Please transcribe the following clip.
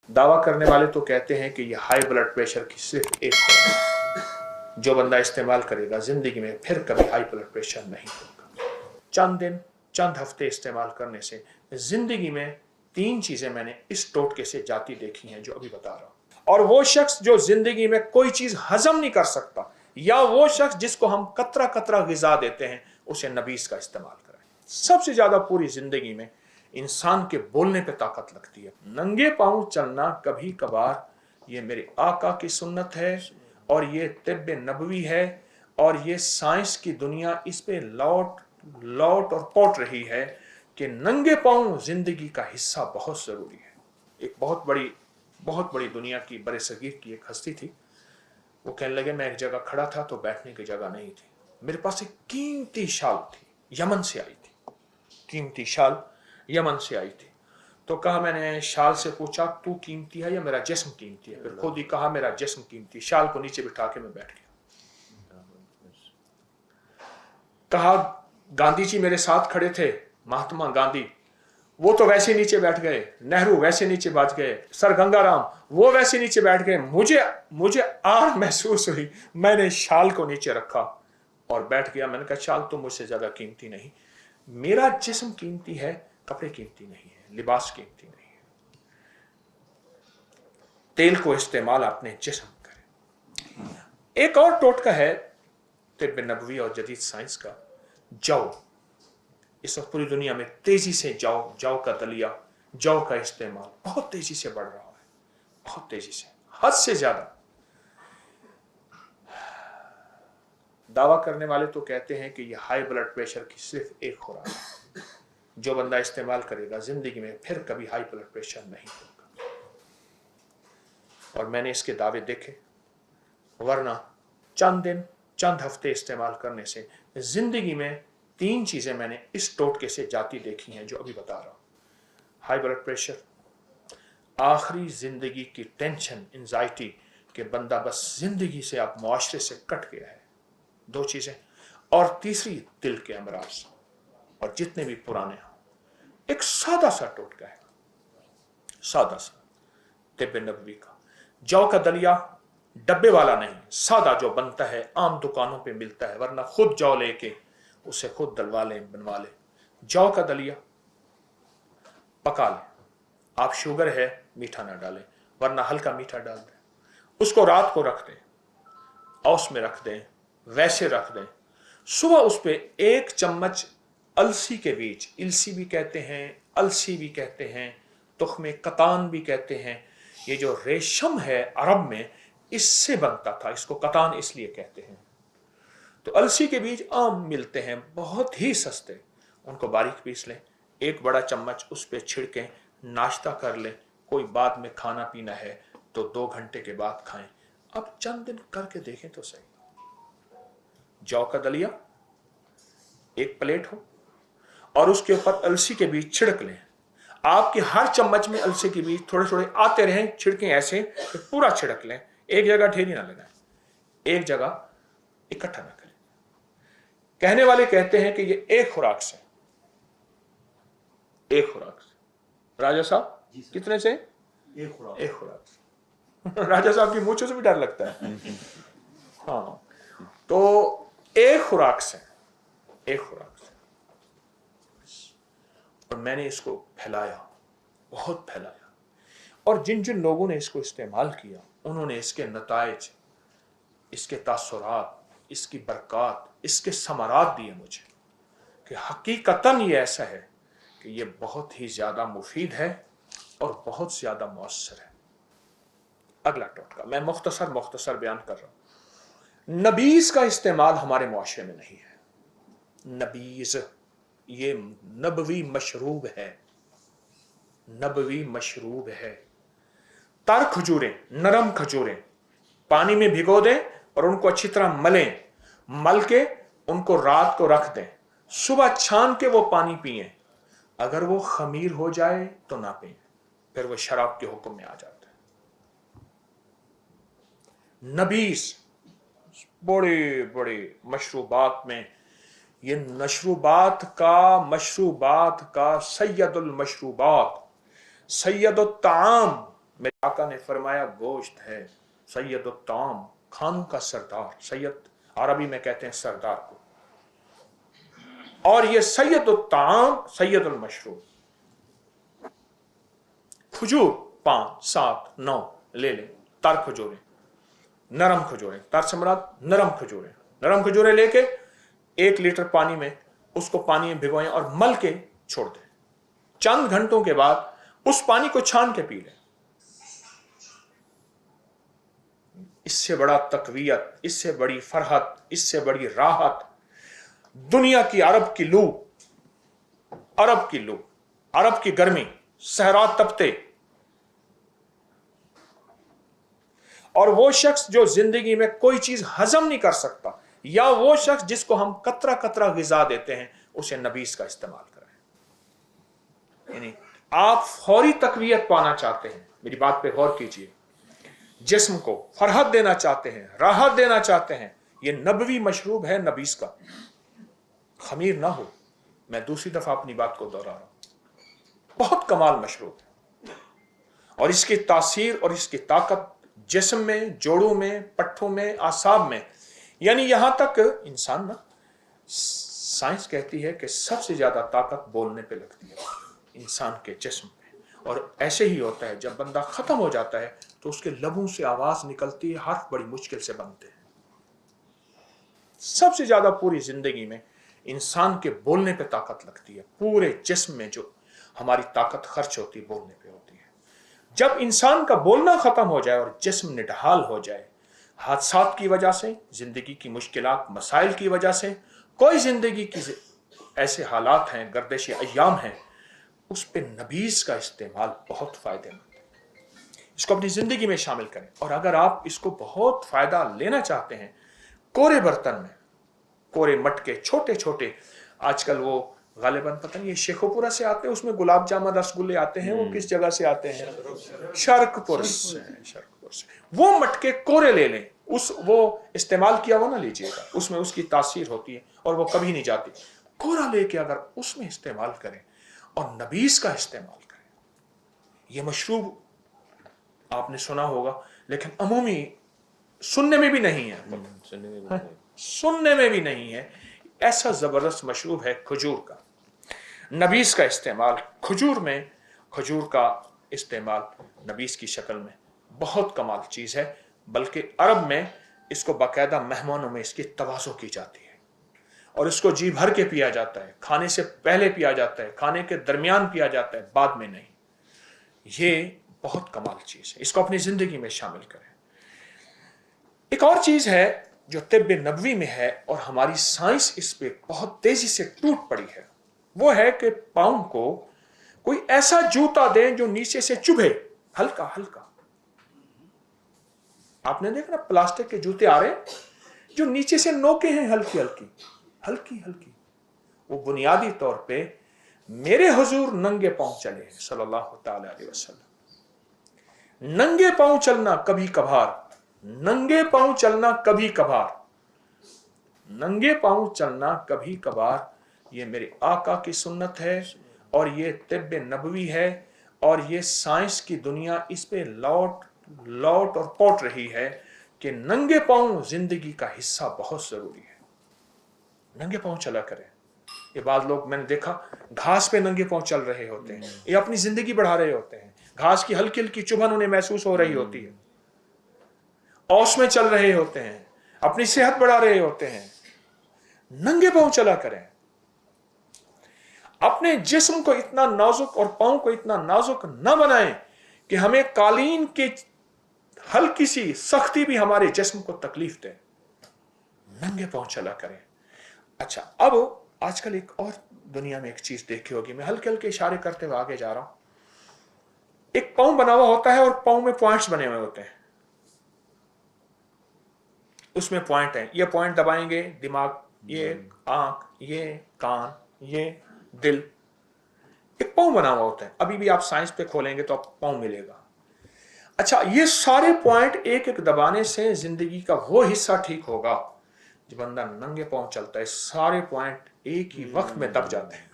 दावा करने वाले तो कहते हैं कि ये हाई ब्लड प्रेशर की सिर्फ एक खुराक है, जो बंदा इस्तेमाल करेगा जिंदगी में फिर कभी हाई ब्लड प्रेशर नहीं होगा। चंद दिन चंद हफ्ते इस्तेमाल करने से जिंदगी में 3 चीजें मैंने इस टोटके से जाती देखी हैं जो अभी बता रहा हूं। और वो शख्स जो जिंदगी में कोई चीज हजम नहीं कर सकता, या वो शख्स जिसको हम कतरा कतरा गिजा देते हैं, उसे नबीस का इस्तेमाल करें। सबसे ज्यादा पूरी जिंदगी में इंसान के बोलने पे ताकत लगती है। नंगे पांव चलना कभी कभार ये मेरे आका की सुन्नत है, और ये तिब्ब नबवी है, और ये साइंस की दुनिया इस पे लौट और पौट रही है कि नंगे पांव जिंदगी का हिस्सा बहुत जरूरी है। एक बहुत बड़ी दुनिया की बड़े सगीर की एक हस्ती थी। वो कहने लगे, मैं एक जगह खड़ा था तो बैठने की जगह नहीं थी, मेरे पास एक कीमती शाल थी, यमन से आई थी, कीमती शाल यमन से आई थी। तो कहा, मैंने शाल से पूछा तू कीमती है या मेरा जिस्म कीमती है? फिर खुद ही कहा मेरा जिस्म कीमती। शाल को नीचे बिठा के मैं बैठ गया। कहा, गांधी जी मेरे साथ खड़े थे, महात्मा गांधी, वो तो वैसे नीचे बैठ गए, नेहरू वैसे नीचे बैठ गए, सर गंगाराम वो वैसे नीचे बैठ गए। मुझे आड़ महसूस हुई, मैंने शाल को नीचे रखा और बैठ गया। मैंने कहा, शाल तो मुझसे ज्यादा कीमती नहीं, मेरा जिस्म कीमती है, कपड़े कीमती नहीं है, लिबास कीमती नहीं है। तेल को इस्तेमाल अपने जिस्म करें। एक और टोटका है तिब्ब नबवी और जदीद साइंस का, जौ। इस वक्त पूरी दुनिया में तेजी से जौ का दलिया, जौ का इस्तेमाल बहुत तेजी से बढ़ रहा है, बहुत तेजी से, हद से ज्यादा। दावा करने वाले तो कहते हैं कि यह हाई ब्लड प्रेशर की सिर्फ एक खुराक है, जो बंदा इस्तेमाल करेगा जिंदगी में फिर कभी हाई ब्लड प्रेशर नहीं होगा। और मैंने इसके दावे देखे, वरना चंद दिन चंद हफ्ते इस्तेमाल करने से जिंदगी में 3 चीजें मैंने इस टोटके से जाती देखी हैं जो अभी बता रहा हूं। हाई ब्लड प्रेशर, आखिरी जिंदगी की टेंशन, एंजाइटी कि बंदा बस जिंदगी से अब मुआशरे से कट गया है, 2 चीजें। और तीसरी दिल के अमराज, और जितने भी पुराने हों। एक सादा सा टोटका है, सादा सा तिब्ब नबवी का, जौ का दलिया, डब्बे वाला नहीं, सादा जो बनता है, आम दुकानों पे मिलता है, वरना खुद जौ लेके उसे खुद दलवा लें, बनवा लें। जौ का दलिया पका लें। आप शुगर है मीठा ना डालें, वरना हल्का मीठा डाल दें। उसको रात को रख दें, औस में रख दें, वैसे रख दें। सुबह उस पे 1 चम्मच अलसी के बीज, इलसी भी कहते हैं, अलसी भी कहते हैं, तुख्मे कतान भी कहते हैं। ये जो रेशम है अरब में इससे बनता था, इसको कतान इसलिए कहते हैं। तो अलसी के बीज आम मिलते हैं, बहुत ही सस्ते, उनको बारीक पीस लें, 1 बड़ा चम्मच उस पर छिड़कें, नाश्ता कर लें। कोई बाद में खाना पीना है तो 2 घंटे के बाद खाएं। अब चंद दिन करके देखें तो सही। जौ का दलिया 1 प्लेट हो और उसके ऊपर अलसी के बीज छिड़क लें। आपके हर चम्मच में अलसी के बीज थोड़े थोड़े आते रहें, छिड़कें ऐसे कि पूरा छिड़क लें, एक जगह ढेरी ना लगाएं, एक जगह इकट्ठा ना करें। कहने वाले कहते हैं कि ये एक खुराक से, एक खुराक से। राजा साहब कितने से? एक खुराक से। राजा साहब की मूंछों से भी डर लगता है। हाँ, तो एक खुराक से, एक खुराक से। और मैंने इसको फैलाया, बहुत फैलाया, और जिन जिन लोगों ने इसको इस्तेमाल किया उन्होंने इसके नताइज, इसके तासुरात, इसकी बरकत, इसके समरात दिए मुझे कि हकीकतन ये ऐसा है कि ये बहुत ही ज्यादा मुफीद है और बहुत ज्यादा मौसर है। अगला टोटका मैं मुख्तसर बयान कर रहा हूं। नबीज का इस्तेमाल हमारे मुआशरे में नहीं है। नबीज ये नबवी मशरूब है, नबवी मशरूब है। तर खजूरें, नरम खजूरें पानी में भिगो दें और उनको अच्छी तरह मलें, मल के उनको रात को रख दें, सुबह छान के वो पानी पिएं। अगर वो खमीर हो जाए तो ना पिएं, फिर वो शराब के हुक्म में आ जाता है। नबीस बड़े बड़े मशरूबात में, ये मशरूबात का सैयदुल मशरूबात, सैयदुत ताम, मेरे आका ने फरमाया गोश्त है सैयदुत ताम, खानों का सरदार। सैयद अरबी में कहते हैं सरदार को, और ये सैयदुत ताम सैयदुल मशरूब। खजूर 5, 7, 9 ले लें, तर खजूरें, नरम खजूरें, तर से मुराद नरम खजूरें। नरम खजूरें लेके 1 लीटर पानी में उसको पानी में भिगोएं और मल के छोड़ दें। चंद घंटों के बाद उस पानी को छान के पी लें। इससे बड़ा तकवीयत, इससे बड़ी फरहत, इससे बड़ी राहत दुनिया की अरब की लू, अरब की लू, अरब की गर्मी, सहरा तपते, और वो शख्स जो जिंदगी में कोई चीज हजम नहीं कर सकता, या वो शख्स जिसको हम कतरा कतरा गिजा देते हैं, उसे नबीस का इस्तेमाल करें। यानी आप फौरी तकवीयत पाना चाहते हैं, मेरी बात पे गौर कीजिए, जिस्म को फरहत देना चाहते हैं, राहत देना चाहते हैं, ये नबवी मशरूब है नबीस का। खमीर ना हो, मैं दूसरी दफा अपनी बात को दोहरा रहा हूं, बहुत कमाल मशरूब है, और इसकी तासीर और इसकी ताकत जिस्म में, जोड़ों में, पट्ठों में, आसाब में, यानी यहां तक इंसान ना, साइंस कहती है कि सबसे ज्यादा ताकत बोलने पे लगती है इंसान के जिस्म पे। और ऐसे ही होता है, जब बंदा खत्म हो जाता है तो उसके लबों से आवाज निकलती है, हर्फ बड़ी मुश्किल से बनते हैं। सबसे ज्यादा पूरी जिंदगी में इंसान के बोलने पे ताकत लगती है। पूरे जिस्म में जो हमारी ताकत खर्च होती है बोलने पे होती है। जब इंसान का बोलना खत्म हो जाए और जिस्म निढाल हो जाए, हादसात की वजह से, जिंदगी की मुश्किलात मसाइल की वजह से, कोई जिंदगी की ऐसे हालात हैं, गर्दिश अय्याम हैं, उस पे नबीस का इस्तेमाल बहुत फायदेमंद है। इसको अपनी जिंदगी में शामिल करें। और अगर आप इसको बहुत फायदा लेना चाहते हैं, कोरे बर्तन में, कोरे मटके छोटे छोटे, आजकल वो गालिबन पता नहीं ये शेखोपुरा से आते हैं, उसमें गुलाब जामुन रसगुल्ले आते हैं, वो किस जगह से आते हैं, शर्कपुर से, शर्कपुर से। वो मटके कोरे ले लें, वो इस्तेमाल किया हुआ ना लीजिएगा, उसमें उसकी तासीर होती है और वो कभी नहीं जाती। कोरा लेके अगर उसमें इस्तेमाल करें और नबीस का इस्तेमाल करें, ये मशरूब आपने सुना होगा लेकिन अमूमी सुनने में भी नहीं है, सुनने में भी नहीं है। ऐसा जबरदस्त मशरूब है खजूर का। नबीस का इस्तेमाल खजूर में, खजूर का इस्तेमाल नबीस की शक्ल में बहुत कमाल चीज़ है। बल्कि अरब में इसको बाकायदा मेहमानों में इसकी तवाज़ो की जाती है और इसको जी भर के पिया जाता है। खाने से पहले पिया जाता है, खाने के दरमियान पिया जाता है, बाद में नहीं। ये बहुत कमाल चीज़ है, इसको अपनी ज़िंदगी में शामिल करें। एक और चीज़ है जो तिब्ब नबवी में है और हमारी साइंस इस पे बहुत तेजी से टूट पड़ी है, वो है कि पाँव को कोई ऐसा जूता दें जो नीचे से चुभे, हल्का हल्का। आपने देखा ना प्लास्टिक के जूते आ रहे हैं जो नीचे से नोके हैं, हल्की हल्की हल्की हल्की। वो बुनियादी तौर पे मेरे हुजूर नंगे पाँव चले हैं सल्लल्लाहु ताला अलैहि वसल्लम। नंगे पाँव चलना कभी कभार, नंगे पाँव चलना कभी कभार, नंगे पाँव चलना कभी कभार, ये मेरे आका की सुन्नत है और ये तिब्ब नबवी है। और ये साइंस की दुनिया इस पे लौट लौट और पौट रही है कि नंगे पाँव जिंदगी का हिस्सा बहुत जरूरी है। नंगे पाँव चला करें। ये बाद लोग मैंने देखा घास पे नंगे पाँव चल रहे होते हैं, ये अपनी जिंदगी बढ़ा रहे होते हैं। घास की हल्की हल्की चुभन उन्हें महसूस हो रही होती है, औस में चल रहे होते हैं, अपनी सेहत बढ़ा रहे होते हैं। नंगे पाँव चला करें। अपने जिस्म को इतना नाजुक और पाँव को इतना नाजुक न बनाएं कि हमें कालीन की हल्की सी सख्ती भी हमारे जिस्म को तकलीफ दे। नंगे पाँव चला करें। अच्छा, अब आजकल एक और दुनिया में एक चीज देखी होगी, मैं हल्के हल्के इशारे करते हुए आगे जा रहा हूं। एक पाँव बना हुआ होता है और पाँव में पॉइंट्स बने हुए होते हैं, उसमें पॉइंट है। ये पॉइंट दबाएंगे दिमाग, ये आंख, ये कान, ये दिल, एक पाँव बना हुआ होता है। अभी भी आप साइंस पे खोलेंगे तो आप पाँव मिलेगा। अच्छा, ये सारे पॉइंट एक एक दबाने से जिंदगी का वो हिस्सा ठीक होगा। जब बंदा नंगे पाँव चलता है, सारे पॉइंट एक ही वक्त में दब जाते हैं।